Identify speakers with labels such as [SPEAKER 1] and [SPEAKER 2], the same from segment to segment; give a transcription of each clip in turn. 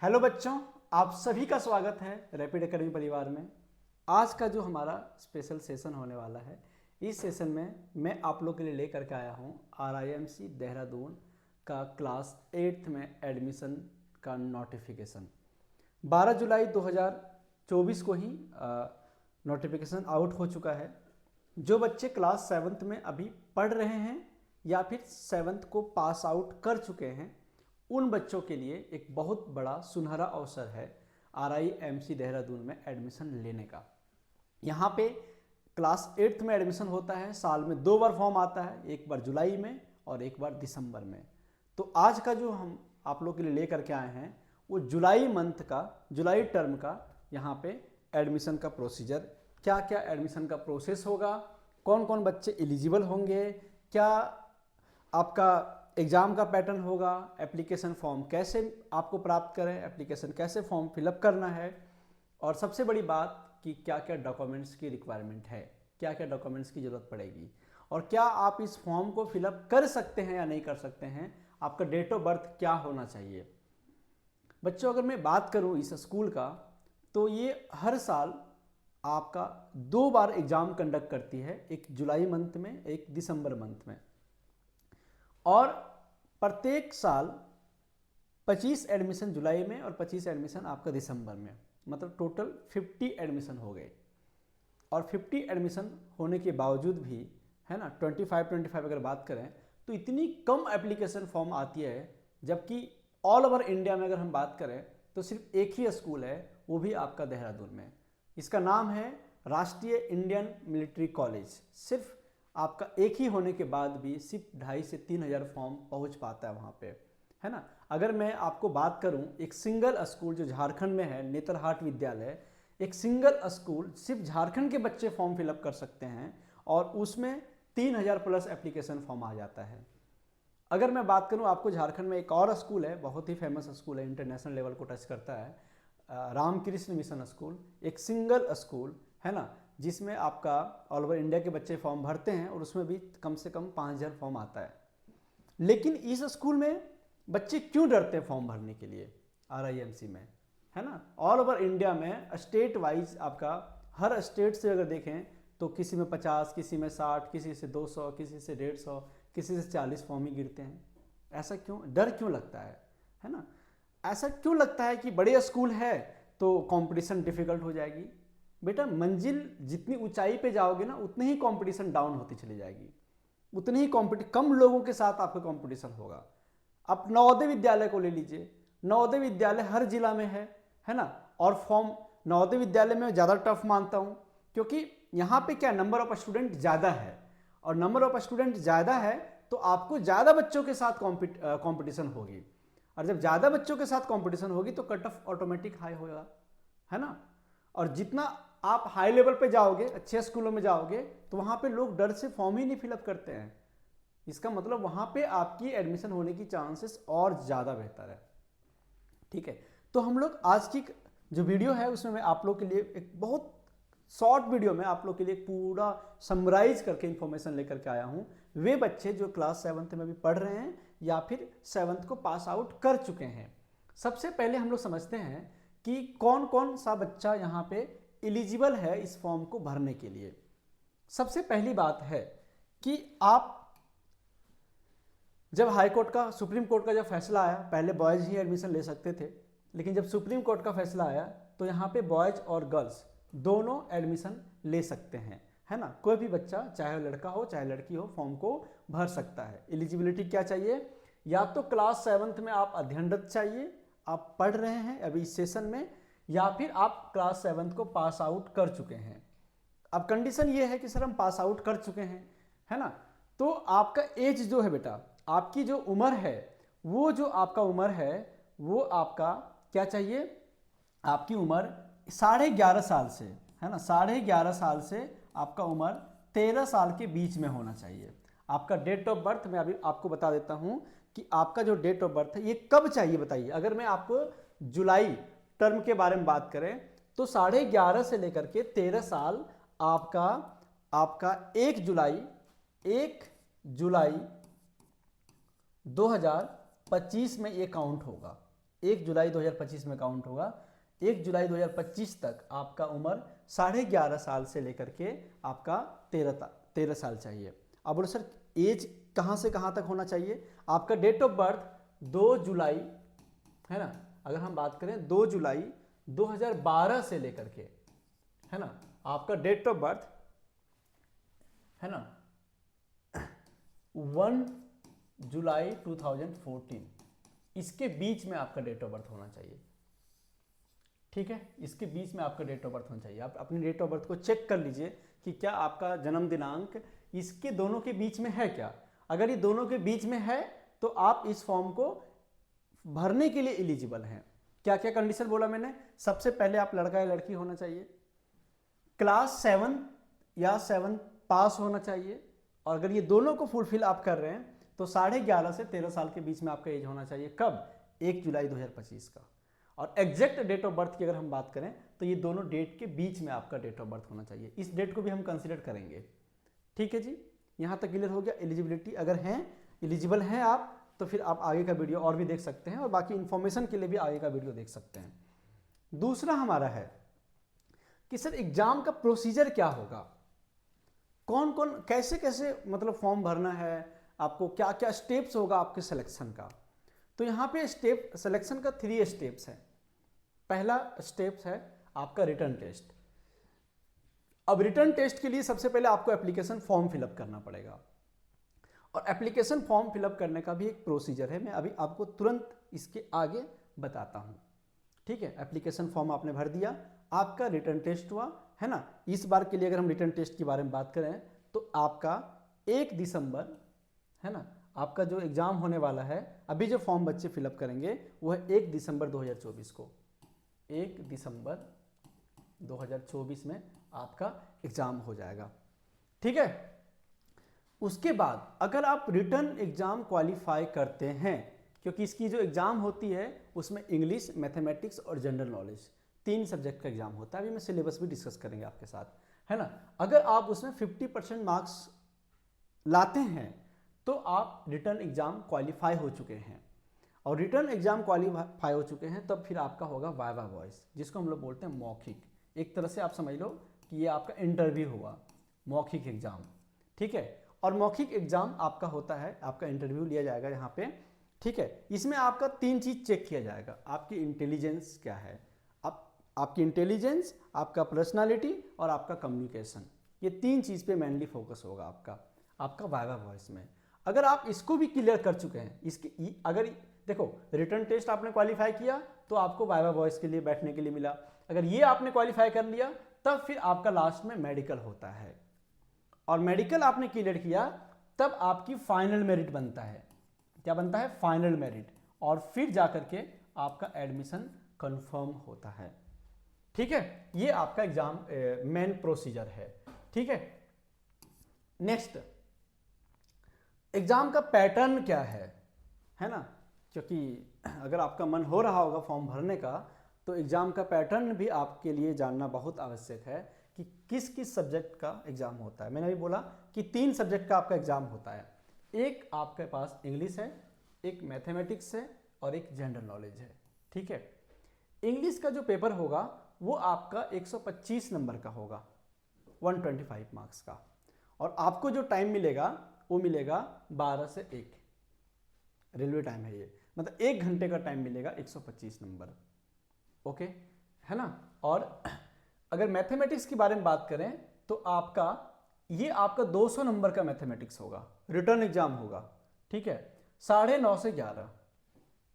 [SPEAKER 1] Hello बच्चों, आप सभी का स्वागत है रैपिड एकेडमी परिवार में। आज का जो हमारा स्पेशल सेशन होने वाला है, इस सेशन में मैं आप लोग के लिए लेकर के आया हूँ RIMC देहरादून का क्लास 8th में एडमिशन का नोटिफिकेशन। 12 जुलाई 2024 को ही नोटिफिकेशन आउट हो चुका है। जो बच्चे क्लास 7th में अभी पढ़ रहे हैं या फिर 7th को पास आउट कर चुके हैं, उन बच्चों के लिए एक बहुत बड़ा सुनहरा अवसर है RIMC देहरादून में एडमिशन लेने का। यहाँ पे क्लास 8th में एडमिशन होता है। साल में 2 बार फॉर्म आता है, एक बार जुलाई में और एक बार दिसंबर में। तो आज का जो हम आप लोग के लिए लेकर के आए हैं वो जुलाई मंथ का, जुलाई टर्म का यहाँ पे एडमिशन का प्रोसीजर, क्या क्या एडमिशन का प्रोसेस होगा, कौन कौन बच्चे एलिजिबल होंगे, क्या आपका एग्ज़ाम का पैटर्न होगा, एप्लीकेशन फॉर्म कैसे आपको प्राप्त करें, एप्लीकेशन कैसे फॉर्म फिलअप करना है, और सबसे बड़ी बात कि क्या क्या डॉक्यूमेंट्स की रिक्वायरमेंट है, क्या क्या डॉक्यूमेंट्स की ज़रूरत पड़ेगी, और क्या आप इस फॉर्म को फिलअप कर सकते हैं या नहीं कर सकते हैं, आपका डेट ऑफ बर्थ क्या होना चाहिए। बच्चों, अगर मैं बात करूं इस स्कूल का, तो ये हर साल आपका 2 बार एग्ज़ाम कंडक्ट करती है, एक जुलाई मंथ में, एक दिसंबर मंथ में। और प्रत्येक साल 25 एडमिशन जुलाई में और 25 एडमिशन आपका दिसंबर में, मतलब टोटल 50 एडमिशन हो गए। और 50 एडमिशन होने के बावजूद भी, है ना, 25 अगर बात करें तो इतनी कम एप्लीकेशन फॉर्म आती है, जबकि ऑल ओवर इंडिया में अगर हम बात करें तो सिर्फ एक ही स्कूल है, वो भी आपका देहरादून में। इसका नाम है राष्ट्रीय इंडियन मिलिट्री कॉलेज। सिर्फ आपका एक ही होने के बाद भी सिर्फ 2,500 से 3,000 फॉर्म पहुंच पाता है वहाँ पे, है ना। अगर मैं आपको बात करूं, एक सिंगल स्कूल जो झारखंड में है, नेतरहाट विद्यालय, एक सिंगल स्कूल, सिर्फ झारखंड के बच्चे फॉर्म फिलअप कर सकते हैं और उसमें 3,000 प्लस एप्लीकेशन फॉर्म आ जाता है। अगर मैं बात करूं, आपको झारखंड में एक और स्कूल है, बहुत ही फेमस स्कूल है, इंटरनेशनल लेवल को टच करता है, रामकृष्ण मिशन स्कूल, एक सिंगल स्कूल, है ना, जिसमें आपका ऑल ओवर इंडिया के बच्चे फॉर्म भरते हैं और उसमें भी कम से कम 5,000 फॉर्म आता है। लेकिन इस स्कूल में बच्चे क्यों डरते हैं फॉर्म भरने के लिए RIMC में, है ना। ऑल ओवर इंडिया में स्टेट वाइज आपका हर स्टेट से अगर देखें तो किसी में 50, किसी में 60, किसी से 200, किसी से 150, किसी से 40 फॉर्म ही गिरते हैं। ऐसा क्यों, डर क्यों लगता है ना। ऐसा क्यों लगता है कि बड़े स्कूल है तो कंपटीशन डिफिकल्ट हो जाएगी। बेटा, मंजिल जितनी ऊंचाई पे जाओगे ना, उतनी ही कंपटीशन डाउन होती चली जाएगी, उतनी ही कम लोगों के साथ आपका कंपटीशन होगा। आप नवोदय विद्यालय को ले लीजिए, नवोदय विद्यालय हर जिला में है ना। और फॉर्म नवोदय विद्यालय में ज़्यादा टफ मानता हूँ, क्योंकि यहाँ पे क्या, नंबर ऑफ स्टूडेंट ज़्यादा है, और नंबर ऑफ स्टूडेंट ज़्यादा है तो आपको ज़्यादा बच्चों के साथ कॉम्पिटिशन होगी, और जब ज़्यादा बच्चों के साथ कॉम्पिटिशन होगी तो कट ऑफ ऑटोमेटिक हाई होगा, है ना। और जितना आप हाई लेवल पे जाओगे, अच्छे स्कूलों में जाओगे, तो वहाँ पे लोग डर से फॉर्म ही नहीं फिलअप करते हैं। इसका मतलब वहाँ पे आपकी एडमिशन होने की चांसेस और ज़्यादा बेहतर है। ठीक है, तो हम लोग आज की जो वीडियो है उसमें मैं आप लोग के लिए एक बहुत शॉर्ट वीडियो में आप लोग के लिए पूरा समराइज करके इंफॉर्मेशन लेकर के आया हूँ। वे बच्चे जो क्लास 7th में भी पढ़ रहे हैं या फिर 7th को पास आउट कर चुके हैं। सबसे पहले हम लोग समझते हैं कि कौन कौन सा बच्चा यहाँ पे एलिजिबल है इस फॉर्म को भरने के लिए। सबसे पहली बात है कि आप जब हाई कोर्ट का, सुप्रीम कोर्ट का जब फैसला आया, पहले बॉयज़ ही एडमिशन ले सकते थे, लेकिन जब सुप्रीम कोर्ट का फैसला आया तो यहाँ पे बॉयज़ और गर्ल्स दोनों एडमिशन ले सकते हैं, है ना। कोई भी बच्चा, चाहे लड़का हो चाहे लड़की हो, फॉर्म को भर सकता है। एलिजिबिलिटी क्या चाहिए, या तो क्लास 7th में आप अध्ययनरत चाहिए, आप पढ़ रहे हैं अभी इस सेशन में, या फिर आप क्लास 7th को पास आउट कर चुके हैं। अब कंडीशन ये है कि सर हम पास आउट कर चुके हैं, है ना, तो आपका एज जो है बेटा, आपकी जो उम्र है, वो जो आपका उम्र है वो आपका क्या चाहिए, आपकी उम्र 11.5 साल से, है ना, 11.5 साल से आपका उम्र 13 साल के बीच में होना चाहिए। आपका डेट ऑफ बर्थ मैं अभी आपको बता देता हूं कि आपका जो डेट ऑफ बर्थ है ये कब चाहिए बताइए। अगर मैं आपको जुलाई टर्म के बारे में बात करें तो 11.5 से लेकर के 13 साल आपका आपका 1 जुलाई 2025 में ये काउंट होगा। 1 जुलाई 2025 में काउंट होगा। 1 जुलाई 2025 तक आपका उम्र 11.5 साल से लेकर के आपका 13 साल चाहिए। अब बोलो सर एज कहाँ से कहाँ तक होना चाहिए? आपका डेट ऑफ बर्थ 2 जुलाई है ना, अगर हम बात करें 2 जुलाई 2012 से लेकर के, है ना, आपका डेट ऑफ बर्थ है ना 1 जुलाई 2014, इसके बीच में आपका डेट ऑफ बर्थ होना चाहिए। ठीक है, इसके बीच में आपका डेट ऑफ बर्थ होना चाहिए। आप अपनी डेट ऑफ बर्थ को चेक कर लीजिए कि क्या आपका जन्म दिनांक इसके दोनों के बीच में है क्या। अगर ये दोनों के बीच में है तो आप इस फॉर्म को भरने के लिए एलिजिबल हैं। क्या क्या कंडीशन बोला मैंने? सबसे पहले आप लड़का या लड़की होना चाहिए, क्लास 7 या 7 पास होना चाहिए, और अगर ये दोनों को फुलफिल आप कर रहे हैं तो 11.5 से 13 साल के बीच में आपका एज होना चाहिए। कब? 1 जुलाई 2025 का। और एग्जैक्ट डेट ऑफ बर्थ की अगर हम बात करें तो ये दोनों डेट के बीच में आपका डेट ऑफ बर्थ होना चाहिए। इस डेट को भी हम कंसिडर करेंगे। ठीक है जी, यहाँ तक क्लियर हो गया। एलिजिबिलिटी अगर हैं, एलिजिबल हैं आप, तो फिर आप आगे का वीडियो और भी देख सकते हैं, और बाकी इन्फॉर्मेशन के लिए भी आगे का वीडियो देख सकते हैं। दूसरा हमारा है कि सर एग्जाम का प्रोसीजर क्या होगा, कौन कौन कैसे कैसे मतलब फॉर्म भरना है, आपको क्या क्या स्टेप्स होगा आपके सिलेक्शन का। तो यहाँ पे स्टेप सिलेक्शन का 3 स्टेप्स है। पहला स्टेप्स है आपका रिटर्न टेस्ट। अब रिटर्न टेस्ट के लिए सबसे पहले आपको एप्लीकेशन फॉर्म फिलअप करना पड़ेगा, और एप्लीकेशन फॉर्म फिलअप करने का भी एक प्रोसीजर है, मैं अभी आपको तुरंत इसके आगे बताता हूँ। ठीक है, एप्लीकेशन फॉर्म आपने भर दिया, आपका रिटर्न टेस्ट हुआ, है ना। इस बार के लिए अगर हम रिटर्न टेस्ट के बारे में बात करें तो आपका 1 दिसंबर, है ना, आपका जो एग्ज़ाम होने वाला है, अभी जो फॉर्म बच्चे फिलअप करेंगे वो है 1 दिसंबर 2024 को। 1 दिसंबर 2024 में आपका एग्ज़ाम हो जाएगा। ठीक है, उसके बाद अगर आप रिटर्न एग्ज़ाम क्वालिफाई करते हैं, क्योंकि इसकी जो एग्ज़ाम होती है उसमें इंग्लिश, मैथमेटिक्स और जनरल नॉलेज 3 सब्जेक्ट का एग्ज़ाम होता है। अभी मैं सिलेबस भी डिस्कस करेंगे आपके साथ, है ना। अगर आप उसमें 50% मार्क्स लाते हैं तो आप रिटर्न एग्ज़ाम क्वालिफाई हो चुके हैं, और रिटर्न एग्ज़ाम क्वालिफाई हो चुके हैं तब फिर आपका होगा वाइवा वॉइस, जिसको हम लोग बोलते हैं मौखिक। एक तरह से आप समझ लो कि ये आपका इंटरव्यू हुआ, मौखिक एग्ज़ाम। ठीक है, और मौखिक एग्ज़ाम आपका होता है, आपका इंटरव्यू लिया जाएगा यहाँ पे। ठीक है, इसमें आपका 3 चीज़ चेक किया जाएगा। आपकी इंटेलिजेंस क्या है, आपकी इंटेलिजेंस, आपका पर्सनालिटी और आपका कम्युनिकेशन, ये 3 चीज़ पे मेनली फोकस होगा आपका वाइवा वॉइस में। अगर आप इसको भी क्लियर कर चुके हैं, इसकी अगर देखो रिटर्न टेस्ट आपने क्वालिफाई किया तो आपको वाइवा वॉइस के लिए बैठने के लिए मिला। अगर ये आपने क्वालिफाई कर लिया तब फिर आपका लास्ट में मेडिकल होता है, और मेडिकल आपने क्लियर किया तब आपकी फाइनल मेरिट बनता है। क्या बनता है? फाइनल मेरिट, और फिर जाकर के आपका एडमिशन कंफर्म होता है। ठीक है, ये आपका एग्जाम मेन प्रोसीजर है। ठीक है, नेक्स्ट एग्जाम का पैटर्न क्या है ना, क्योंकि अगर आपका मन हो रहा होगा फॉर्म भरने का तो एग्जाम का पैटर्न भी आपके लिए जानना बहुत आवश्यक है कि किस किस सब्जेक्ट का एग्जाम होता है। मैंने अभी बोला कि 3 सब्जेक्ट का आपका एग्जाम होता है। एक आपके पास इंग्लिश है, एक मैथमेटिक्स है और एक जनरल नॉलेज है। ठीक है, इंग्लिश का जो पेपर होगा वो आपका 125 नंबर का होगा, 125 मार्क्स का, और आपको जो टाइम मिलेगा वो मिलेगा 12 से 1, रेलवे टाइम है ये, मतलब 1 घंटे का टाइम मिलेगा, 125 नंबर। ओके, है ना। और अगर मैथमेटिक्स के बारे में बात करें तो आपका 200 नंबर का मैथमेटिक्स होगा, रिटर्न एग्जाम होगा। ठीक है, 9:30 से 11,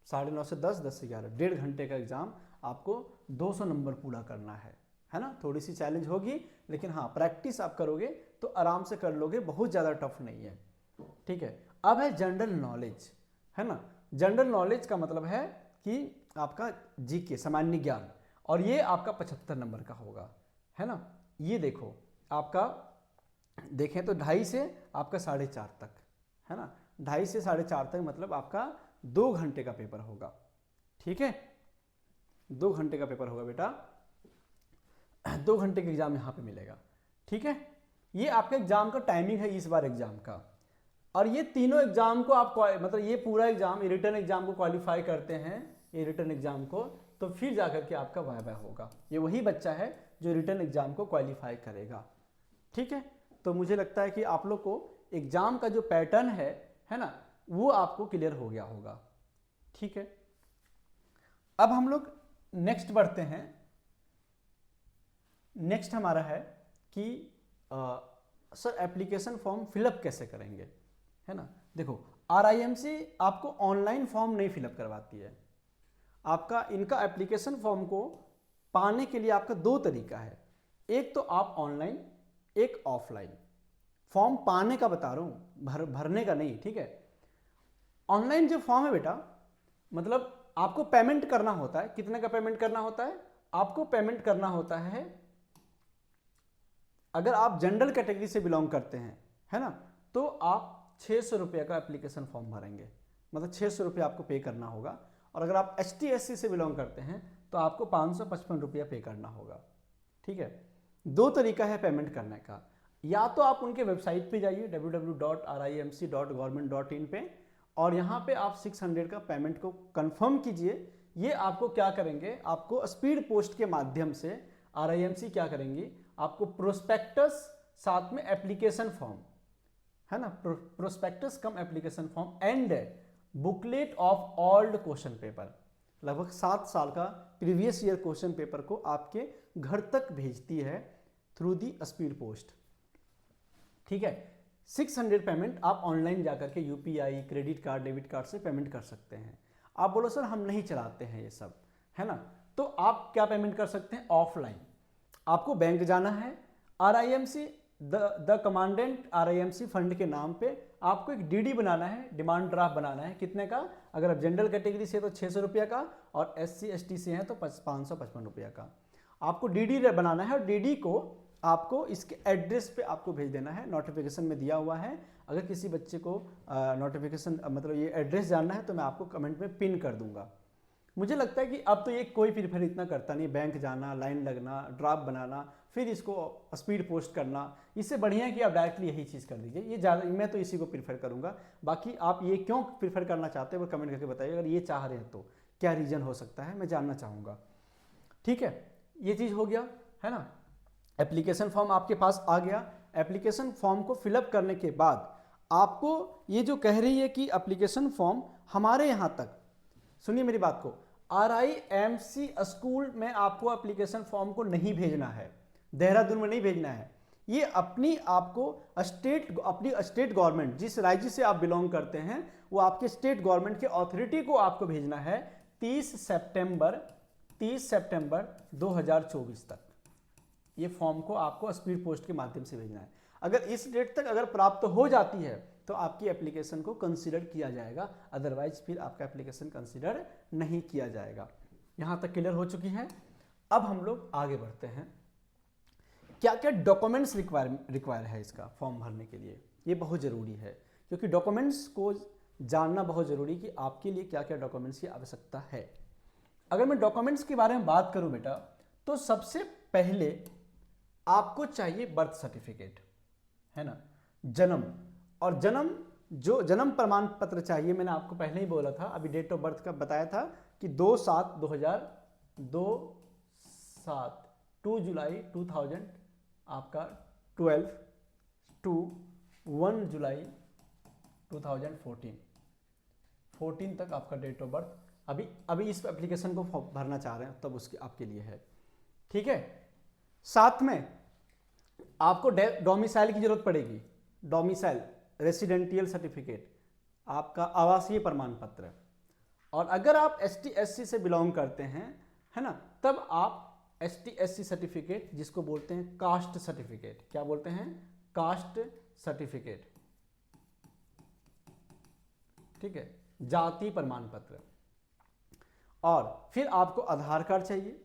[SPEAKER 1] 9:30 से 10, 10 से 11, 1.5 घंटे का एग्जाम आपको 200 नंबर पूरा करना है ना। थोड़ी सी चैलेंज होगी, लेकिन हाँ प्रैक्टिस आप करोगे तो आराम से कर लोगे, बहुत ज़्यादा टफ नहीं है। ठीक है, अब है जनरल नॉलेज, है ना। जनरल नॉलेज का मतलब है कि आपका जीके, सामान्य ज्ञान, और ये आपका 75 नंबर का होगा, है ना। ये देखो आपका देखें तो 2.5 से आपका 4.5 तक, है ना। 2.5 से 4.5 तक मतलब आपका 2 घंटे का पेपर होगा। ठीक है, 2 घंटे का पेपर होगा बेटा, 2 घंटे का एग्जाम यहाँ पे मिलेगा। ठीक है, ये आपका एग्जाम का टाइमिंग है इस बार एग्जाम का। और ये तीनों एग्जाम को आप मतलब ये पूरा एग्जाम, रिटर्न एग्जाम को क्वालिफाई करते हैं, ये रिटर्न एग्जाम को, तो फिर जाकर के आपका वाइवा होगा। ये वही बच्चा है जो रिटर्न एग्जाम को क्वालिफाई करेगा। ठीक है, तो मुझे लगता है कि आप लोग को एग्जाम का जो पैटर्न है ना, वो आपको क्लियर हो गया होगा। ठीक है, अब हम लोग नेक्स्ट बढ़ते हैं। नेक्स्ट हमारा है कि सर एप्लीकेशन फॉर्म फिलअप कैसे करेंगे, है ना। देखो RIMC आपको ऑनलाइन फॉर्म नहीं फिलअप करवाती है। आपका इनका एप्लीकेशन फॉर्म को पाने के लिए आपका दो तरीका है, एक तो आप ऑनलाइन, एक ऑफलाइन। फॉर्म पाने का बता रहा हूँ, भरने का नहीं। ठीक है, ऑनलाइन जो फॉर्म है बेटा, मतलब आपको पेमेंट करना होता है। कितने का पेमेंट करना होता है? आपको पेमेंट करना होता है, अगर आप जनरल कैटेगरी से बिलोंग करते हैं, है ना, तो आप 600 रुपये का एप्लीकेशन फॉर्म भरेंगे, मतलब 600 रुपये आपको पे करना होगा। और अगर आप ST SC से बिलोंग करते हैं तो आपको 555 रुपया पे करना होगा। ठीक है, दो तरीका है पेमेंट करने का। या तो आप उनके वेबसाइट पे जाइए www.rimc.government.in पे, और यहाँ पे आप 600 का पेमेंट को कंफर्म कीजिए। ये आपको क्या करेंगे, आपको स्पीड पोस्ट के माध्यम से RIMC क्या करेंगी, आपको प्रोस्पेक्टस साथ में एप्लीकेशन फॉर्म, है ना, prospectus come application form and booklet of old question paper, लगभग 7 साल का प्रीवियस ईयर क्वेश्चन पेपर को आपके घर तक भेजती है थ्रू दी स्पीड पोस्ट। ठीक है, 600 पेमेंट आप ऑनलाइन जाकर के UPI, credit card, debit card से पेमेंट कर सकते हैं। आप बोलो सर हम नहीं चलाते हैं ये सब, है ना, तो आप क्या पेमेंट कर सकते हैं? ऑफलाइन। आपको बैंक जाना है, RIMC the commandant RIMC fund के नाम पे आपको एक DD बनाना है, डिमांड ड्राफ्ट बनाना है। कितने का? अगर आप जनरल कैटेगरी से तो 600 रुपये का, और SC ST से हैं तो 555 रुपये का आपको DD बनाना है। और DD को आपको इसके एड्रेस पे आपको भेज देना है, नोटिफिकेशन में दिया हुआ है। अगर किसी बच्चे को नोटिफिकेशन मतलब ये एड्रेस जानना है तो मैं आपको कमेंट में पिन कर दूंगा। मुझे लगता है कि अब तो ये कोई प्रीफर इतना करता नहीं, बैंक जाना, लाइन लगना, ड्राफ्ट बनाना, फिर इसको स्पीड पोस्ट करना। इससे बढ़िया है कि आप डायरेक्टली यही चीज़ कर दीजिए। ये ज़्यादा, मैं तो इसी को प्रीफर करूँगा। बाकी आप ये क्यों प्रीफर करना चाहते हैं वो कमेंट करके बताइए। अगर ये चाह रहे हैं तो क्या रीज़न हो सकता है, मैं जानना चाहूँगा। ठीक है, ये चीज़ हो गया, है ना। एप्लीकेशन फॉर्म आपके पास आ गया। एप्लीकेशन फॉर्म को फिलअप करने के बाद आपको ये जो कह रही है कि एप्लीकेशन फॉर्म हमारे यहाँ तक, सुनिए मेरी बात को, RIMC स्कूल में आपको एप्लीकेशन फॉर्म को नहीं भेजना है, देहरादून में नहीं भेजना है। ये अपनी आपको अपनी स्टेट गवर्नमेंट, जिस राज्य से आप बिलोंग करते हैं वो आपके स्टेट गवर्नमेंट के अथॉरिटी को आपको भेजना है 30 सितंबर 2024 तक। ये फॉर्म को आपको स्पीड पोस्ट के माध्यम से भेजना है। अगर इस डेट तक अगर प्राप्त हो जाती है तो आपकी एप्लीकेशन को कंसीडर किया जाएगा, अदरवाइज फिर आपका एप्लीकेशन कंसीडर नहीं किया जाएगा। यहाँ तक क्लियर हो चुकी है। अब हम लोग आगे बढ़ते हैं, क्या क्या डॉक्यूमेंट्स रिक्वायर है इसका फॉर्म भरने के लिए। ये बहुत ज़रूरी है, क्योंकि डॉक्यूमेंट्स को जानना बहुत ज़रूरी कि आपके लिए क्या क्या डॉक्यूमेंट्स की आवश्यकता है। अगर मैं डॉक्यूमेंट्स के बारे में बात करूँ बेटा, तो सबसे पहले आपको चाहिए बर्थ सर्टिफिकेट, है ना, जन्म, और जो जन्म प्रमाण पत्र चाहिए। मैंने आपको पहले ही बोला था, अभी डेट ऑफ बर्थ का बताया था कि 2 जुलाई 2000 आपका 12 टू 1 जुलाई 2014 तक आपका डेट ऑफ बर्थ। अभी इस एप्लीकेशन को भरना चाह रहे हैं तब उसके आपके लिए है। ठीक है, साथ में आपको डोमिसाइल की जरूरत पड़ेगी, डोमिसाइल, रेसिडेंटियल सर्टिफिकेट, आपका आवासीय प्रमाण पत्र। और अगर आप ST SC से बिलोंग करते हैं, है ना, तब आप ST SC सर्टिफिकेट, जिसको बोलते हैं कास्ट सर्टिफिकेट, क्या बोलते हैं? Caste certificate. ठीक है, जाति प्रमाण पत्र। और फिर आपको आधार कार्ड चाहिए,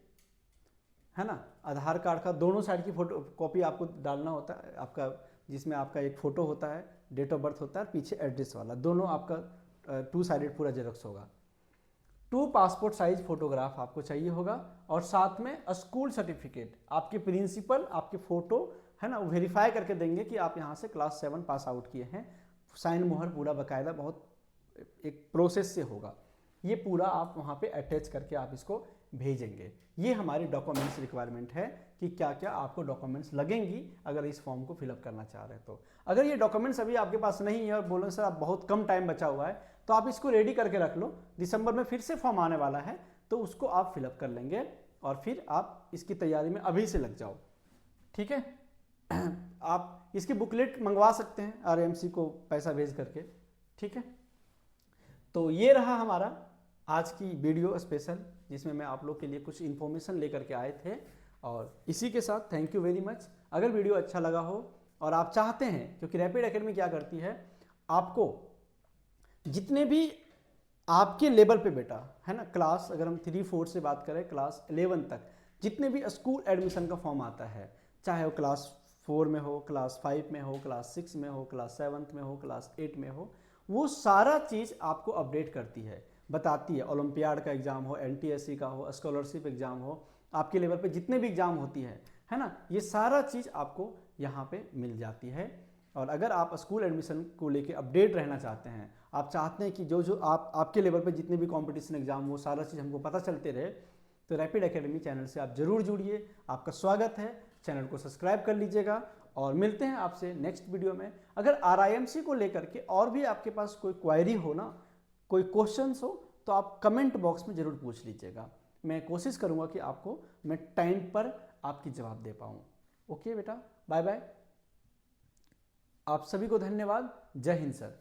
[SPEAKER 1] है ना। आधार कार्ड का दोनों साइड की फोटो कॉपी आपको डालना होता है आपका, जिसमें आपका एक फ़ोटो होता है, डेट ऑफ बर्थ होता है, और पीछे एड्रेस वाला, दोनों आपका 2 साइडेड पूरा जेरॉक्स होगा। 2 पासपोर्ट साइज फोटोग्राफ आपको चाहिए होगा। और साथ में स्कूल सर्टिफिकेट, आपके प्रिंसिपल आपके फ़ोटो, है ना, वो वेरीफाई करके देंगे कि आप यहाँ से क्लास 7 पास आउट किए हैं। साइन मोहर पूरा बाकायदा बहुत एक प्रोसेस से होगा। ये पूरा आप वहाँ पे अटैच करके आप इसको भेजेंगे। ये हमारी डॉक्यूमेंट्स रिक्वायरमेंट है कि क्या क्या आपको डॉक्यूमेंट्स लगेंगी अगर इस फॉर्म को फिलअप करना चाह रहे हैं तो। अगर ये डॉक्यूमेंट्स अभी आपके पास नहीं है और बोलो सर आप बहुत कम टाइम बचा हुआ है, तो आप इसको रेडी करके रख लो, दिसंबर में फिर से फॉर्म आने वाला है तो उसको आप फिलअप कर लेंगे और फिर आप इसकी तैयारी में अभी से लग जाओ, ठीक है। आप इसकी बुकलेट मंगवा सकते हैं आरएमसी को पैसा भेज करके, ठीक है। तो ये रहा हमारा आज की वीडियो स्पेशल, जिसमें मैं आप लोग के लिए कुछ इन्फॉर्मेशन लेकर के आए थे। और इसी के साथ थैंक यू वेरी मच। अगर वीडियो अच्छा लगा हो और आप चाहते हैं, क्योंकि रैपिड एकेडमी क्या करती है, आपको जितने भी आपके लेवल पे बेटा है ना, क्लास अगर हम 3-4 से बात करें क्लास 11 तक जितने भी स्कूल एडमिशन का फॉर्म आता है, चाहे वो क्लास 4 में हो, क्लास 5 में हो, क्लास 6 में हो, क्लास 7 में हो, क्लास 8 में हो, वो सारा चीज़ आपको अपडेट करती है, बताती है। ओलंपियाड का एग्जाम हो, एनटीएससी का हो, स्कॉलरशिप एग्जाम हो, आपके लेवल पे जितने भी एग्जाम होती है ना, ये सारा चीज़ आपको यहाँ पे मिल जाती है। और अगर आप स्कूल एडमिशन को लेके अपडेट रहना चाहते हैं, आप चाहते हैं कि जो जो आपके लेवल पे जितने भी कंपटीशन एग्जाम वो सारा चीज़ हमको पता चलते रहे, तो रैपिड एकेडमी चैनल से आप जरूर जुड़िए। आपका स्वागत है, चैनल को सब्सक्राइब कर लीजिएगा और मिलते हैं आपसे नेक्स्ट वीडियो में। अगर आरआईएमसी को लेकर के और भी आपके पास कोई क्वायरी हो ना, कोई क्वेश्चंस हो, तो आप कमेंट बॉक्स में ज़रूर पूछ लीजिएगा। मैं कोशिश करूँगा कि आपको मैं टाइम पर आपकी जवाब दे पाऊँ। ओके बेटा, बाय बाय। आप सभी को धन्यवाद। जय हिंद सर।